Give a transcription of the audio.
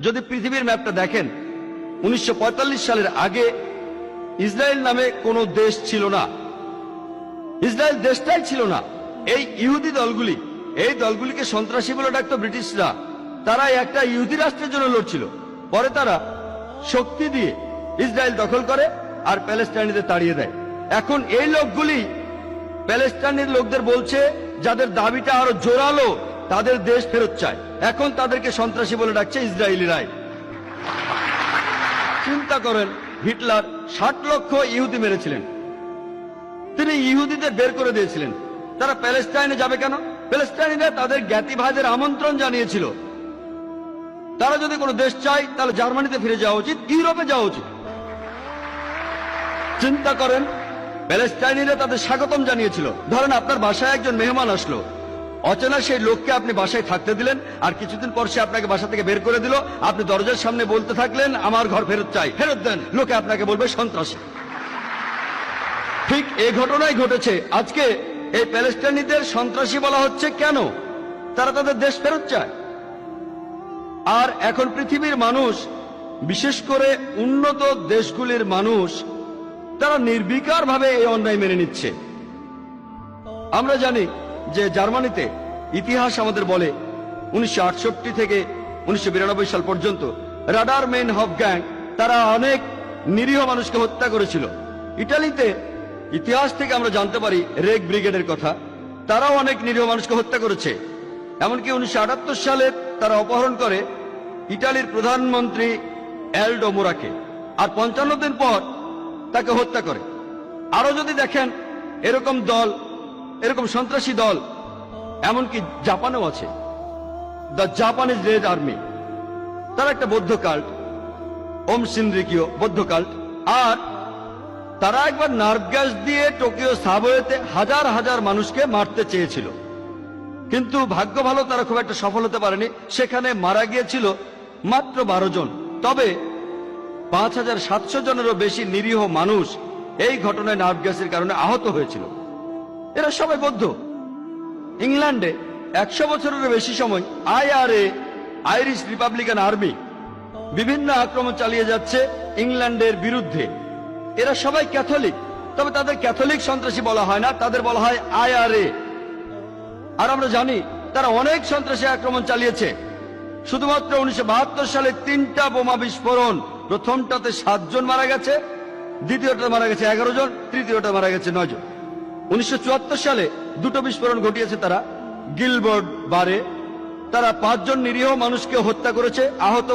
যদি পৃথিবীর ম্যাপটা দেখেন 1945 সালের আগে ইসরায়েল নামে কোনো দেশ ছিল না। ইসরায়েল দেশটাই ছিল না। এই ইহুদি দলগুলি, এই দলগুলিকে সন্ত্রাসী বলে ডাকতো ব্রিটিশরা। তারা একটা ইহুদি রাষ্ট্রের জন্য লড়ছিল। পরে তারা শক্তি দিয়ে ইসরায়েল দখল করে আর প্যালেস্টাইনিদের তাড়িয়ে দেয়। এখন এই লোকগুলি প্যালেস্টাইনের লোকদের বলছে, যাদের দাবিটা আরো জোরালো, তাদের দেশ ফেরত চায়। এখন তাদেরকে সন্ত্রাসী বলে ডাকছে ইসরায়েলিরাই। চিন্তা করেন, হিটলার 60 লক্ষ ইহুদি মেরেছিলেন। তিনি ইহুদিদের বের করে দিয়েছিলেন। তারা প্যালেস্টাইনে যাবে কেন? প্যালেস্টাইনিরা তাদের জ্ঞাতি ভাইদের আমন্ত্রণ জানিয়েছিল। তারা যদি কোনো দেশ চায় তাহলে জার্মানিতে ফিরে যাওয়া উচিত, ইউরোপে যাওয়া উচিত। চিন্তা করেন, প্যালেস্টাইনিরা তাদের স্বাগতম জানিয়েছিল। ধরেন আপনার বাসায় একজন মেহমান আসলো, অচেনা সেই লোককে আপনি বাসায় থাকতে দিলেন, আর কিছুদিন পর সে আপনাকে বাসা থেকে বের করে দিল। আপনি দরজার সামনে বলতে থাকলেন, আমার ঘর ফেরত চাই, ফেরত দেন। লোকে আপনাকে বলবে সন্ত্রাসী। ঠিক এই ঘটনাই ঘটেছে। আজকে এই প্যালেস্টাইনিদের সন্ত্রাসী বলা হচ্ছে কেন? তারা তাদের দেশ ফেরত চায়। আর এখন পৃথিবীর মানুষ, বিশেষ করে উন্নত দেশগুলির মানুষ, তারা নির্বিকার ভাবে এই অন্যায় মেনে নিচ্ছে। আমরা জানি যে জার্মানিতে ইতিহাস আমাদের বলে 1968 থেকে 1992 সাল পর্যন্ত রাডার মেইন হফ গ্যাং তারা অনেক নিরীহ মানুষকে হত্যা করেছিল। ইটালিতে ইতিহাস থেকে আমরা জানতে পারি রেগ ব্রিগেডের কথা, তারাও অনেক নিরীহ মানুষকে হত্যা করেছে। এমনকি 1978 সালে তারা অপহরণ করে ইটালির প্রধানমন্ত্রী এলডো মোরাকে, আর 55 দিন পর তাকে হত্যা করে। আরো যদি দেখেন, এরকম দল, এরকম সন্ত্রাসী দল এমনকি জাপানেও আছে, দ্য জাপানিজ রেড আর্মি। তারা একটা বৌদ্ধ কাল্ট, ওম সিনরিকিও বৌদ্ধ কাল্ট। আর তারা একবার নার্ভ গ্যাস দিয়ে টোকিও সাবওয়েতে হাজার হাজার মানুষকে মারতে চেয়েছিল, কিন্তু ভাগ্য ভালো তারা খুব একটা সফল হতে পারেনি। সেখানে মারা গিয়েছিল মাত্র 12 জন। তবে 5700 জনেরও বেশি নিরীহ মানুষ এই ঘটনায় নার্ভ গ্যাসের কারণে আহত হয়েছিল। এরা সবাই বৌদ্ধ। ইংল্যান্ডে 100 বছরের বেশি সময় IRA, আইরিশ রিপাবলিকান আর্মি, বিভিন্ন আক্রমণ চালিয়ে যাচ্ছে ইংল্যান্ডের বিরুদ্ধে। এরা সবাই ক্যাথলিক, তবে তাদের ক্যাথলিক সন্ত্রাসী বলা হয় না, তাদের বলা হয় IRA। আর আমরা জানি তারা অনেক সন্ত্রাসী আক্রমণ চালিয়েছে। শুধুমাত্র 1972 সালে 3টা বোমা বিস্ফোরণ, প্রথমটাতে 7 জন মারা গেছে, দ্বিতীয়টা মারা গেছে 11 জন, তৃতীয়টা মারা গেছে 9 জন। 1974 সালে 2টো বিস্ফোরণ ঘটিয়েছে তারা গিলবার্ট বারে। তারা 5 জন নিরীহ মানুষকে হত্যা করেছে, আহত